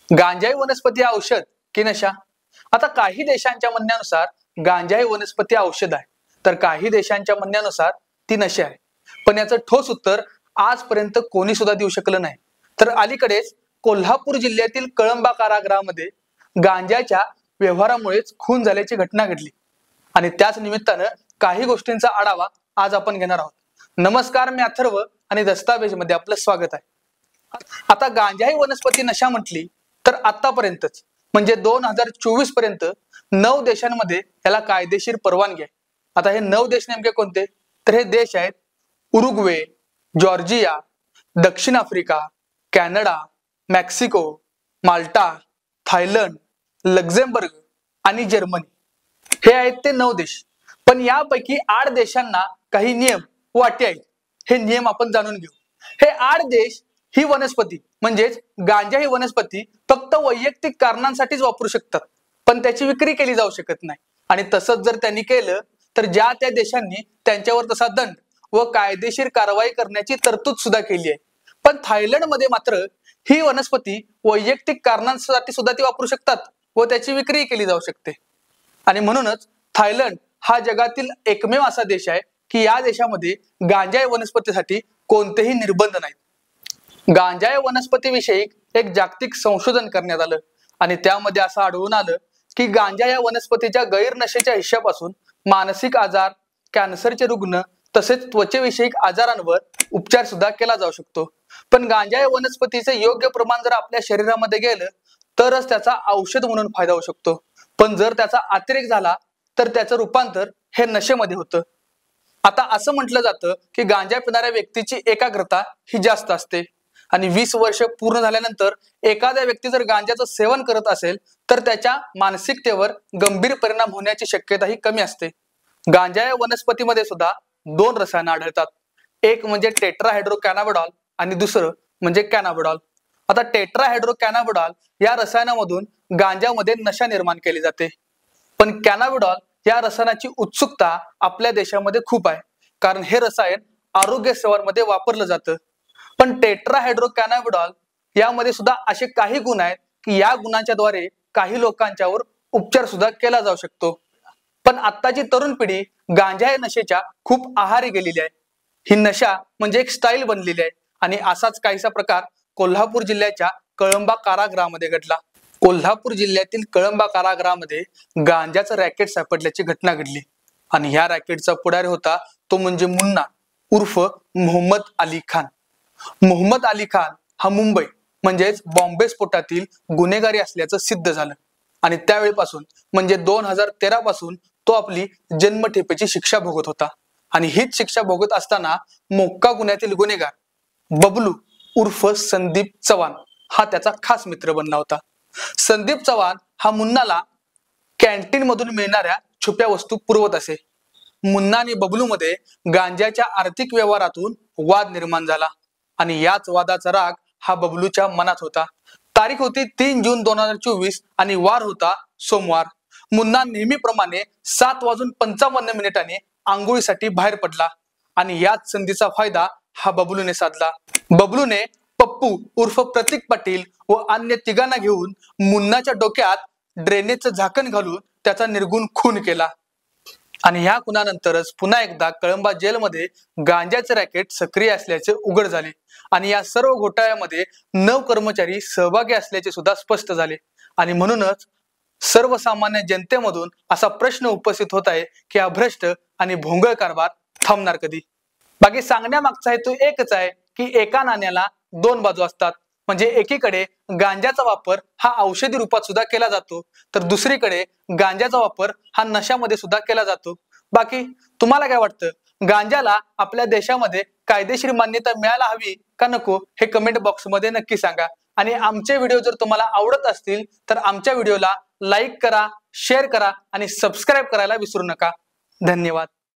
गांजा ही वनस्पती औषध की नशा? आता काही देशांच्या म्हणण्यानुसार गांजा ही वनस्पती औषध आहे, तर काही देशांच्या म्हणण्यानुसार ती नशा आहे. पण याचं ठोस उत्तर आजपर्यंत कोणी सुद्धा देऊ शकलं नाही. तर अलीकडेच कोल्हापूर जिल्ह्यातील कळंबा कारागृहामध्ये गांजाच्या व्यवहारामुळेच खून झाल्याची घटना घडली आणि त्याच निमित्तानं काही गोष्टींचा आढावा आज आपण घेणार आहोत. नमस्कार, मी अथर्व आणि दस्तावेज मध्ये आपलं स्वागत आहे. आता गांजा ही वनस्पती नशा म्हटली तर आतापर्यंतच म्हणजे 2024 पर्यंत 9 देशांमध्ये याला कायदेशीर परवानगी आहे. आता हे 9 देश नेमके कोणते? तर हे देश आहेत उरुग्वे, जॉर्जिया, दक्षिण आफ्रिका, कॅनडा, मेक्सिको, माल्टा, थायलंड, लक्झेंबर्ग आणि जर्मनी. हे आहेत ते 9 देश. पण यापैकी 8 देशांना काही नियम व अटी आहेत. हे नियम आपण जाणून घेऊ. हे 8 देश ही वनस्पती म्हणजेच गांजा ही वनस्पती फक्त वैयक्तिक कारणांसाठीच वापरू शकतात, पण त्याची विक्री केली जाऊ शकत नाही. आणि तसंच जर त्यांनी केलं तर ज्या त्या देशांनी त्यांच्यावर तसा दंड व कायदेशीर कारवाई करण्याची तरतूद सुद्धा केली आहे. पण थायलंडमध्ये मात्र ही वनस्पती वैयक्तिक कारणांसाठी सुद्धा ती वापरू शकतात व त्याची विक्री केली जाऊ शकते. आणि म्हणूनच थायलंड हा जगातील एकमेव असा देश आहे की या देशामध्ये गांजा या वनस्पतीसाठी कोणतेही निर्बंध नाहीत. गांजा या वनस्पतीविषयी एक जागतिक संशोधन करण्यात आलं आणि त्यामध्ये असं आढळून आलं की गांजा या वनस्पतीच्या गैरनशेच्या हिश्श्यापासून मानसिक आजार, कॅन्सरचे रुग्ण तसेच त्वचेविषयक आजारांवर उपचार सुद्धा केला जाऊ शकतो. पण गांजा या वनस्पतीचे योग्य प्रमाण जर आपल्या शरीरामध्ये गेलं तरच त्याचा औषध म्हणून फायदा होऊ शकतो. पण जर त्याचा अतिरेक झाला तर त्याचं रूपांतर हे नशेमध्ये होतं. आता असं म्हटलं जातं की गांजा पिणाऱ्या व्यक्तीची एकाग्रता ही जास्त असते आणि 20 वर्ष पूर्ण झाल्यानंतर एखाद्या व्यक्ती जर गांजाचं सेवन करत असेल तर त्याच्या मानसिकतेवर गंभीर परिणाम होण्याची शक्यता ही कमी असते. गांजा या वनस्पतीमध्ये सुद्धा 2 रसायनं आढळतात. एक म्हणजे टेट्राहायड्रोकॅनाबिडॉल आणि दुसरं म्हणजे कॅनाबिडॉल. आता टेट्राहायड्रोकॅनाबिडॉल या रसायनामधून गांजामध्ये नशा निर्माण केली जाते. पण कॅनाबिडॉल या रसायनाची उत्सुकता आपल्या देशामध्ये खूप आहे, कारण हे रसायन आरोग्य सेवांमध्ये वापरलं जातं. पण टेट्राहायड्रोकॅनाबिडॉल यामध्ये सुद्धा असे काही गुण आहेत की या गुणांच्या द्वारे काही लोकांच्यावर उपचार सुद्धा केला जाऊ शकतो. पण आत्ताची तरुण पिढी गांजा या नशेच्या खूप आहारी गेलेली आहे. ही नशा म्हणजे एक स्टाईल बनलेली आहे आणि असाच काहीसा प्रकार कोल्हापूर जिल्ह्याच्या कळंबा कारागृहामध्ये घडला. कोल्हापूर जिल्ह्यातील कळंबा कारागृहामध्ये गांजाचं रॅकेट सापडल्याची घटना घडली आणि ह्या रॅकेटचा पुढारी होता तो म्हणजे मुन्ना उर्फ मोहम्मद अली खान. मोहम्मद अली खान हा मुंबई म्हणजेच बॉम्बे स्फोटातील गुन्हेगारी असल्याचं सिद्ध झालं आणि त्यावेळीपासून म्हणजे 2013 पासून तो आपली जन्मठेपेची शिक्षा भोगत होता. आणि हीच शिक्षा भोगत असताना मोक्का गुन्ह्यातील गुन्हेगार बबलू उर्फ संदीप चव्हाण हा त्याचा खास मित्र बनला होता. संदीप चव्हाण हा मुन्नाला कॅन्टीन मधून मिळणाऱ्या छुप्या वस्तू पुरवत असे. मुन्ना आणि बबलू मध्ये गांजाच्या आर्थिक व्यवहारातून वाद निर्माण झाला आणि याच वादाचा राग हा बबलूच्या मनात होता. तारीख होती 3 जून 2024 आणि वार होता सोमवार. मुन्ना नेहमीप्रमाणे 7:55 आंघोळीसाठी बाहेर पडला आणि याच संधीचा फायदा हा बबलूने साधला. बबलूने पप्पू उर्फ प्रतीक पाटील व अन्य तिघांना घेऊन मुन्नाच्या डोक्यात ड्रेनेजचं झाकण घालून त्याचा निर्गुण खून केला. आणि ह्या खुनानंतरच पुन्हा एकदा कळंबा जेलमध्ये गांजाचे रॅकेट सक्रिय असल्याचे उघड झाले आणि या सर्व घोटाळ्यामध्ये 9 कर्मचारी सहभागी असल्याचे सुद्धा स्पष्ट झाले. आणि म्हणूनच सर्वसामान्य जनतेमधून असा प्रश्न उपस्थित होत आहे की हा भ्रष्ट आणि भोंगळ कारभार थांबणार कधी? बाकी सांगण्यामागचा हेतू एकच आहे की एका नाण्याला 2 बाजू असतात. म्हणजे एकीकडे गांजाचा वापर हा औषधी रूपात सुद्धा केला जातो तर दुसरीकडे गांजाचा वापर हा नशामध्ये सुद्धा केला जातो. बाकी तुम्हाला काय वाटतं? गांजाला आपल्या देशामध्ये कायदेशीर मान्यता मिळायला हवी का नको हे कमेंट बॉक्स मध्ये नक्की सांगा. आणि आमचे व्हिडिओ जर तुम्हाला आवडत असतील तर आमच्या व्हिडिओला लाईक करा, शेअर करा आणि सबस्क्राईब करायला विसरू नका. धन्यवाद.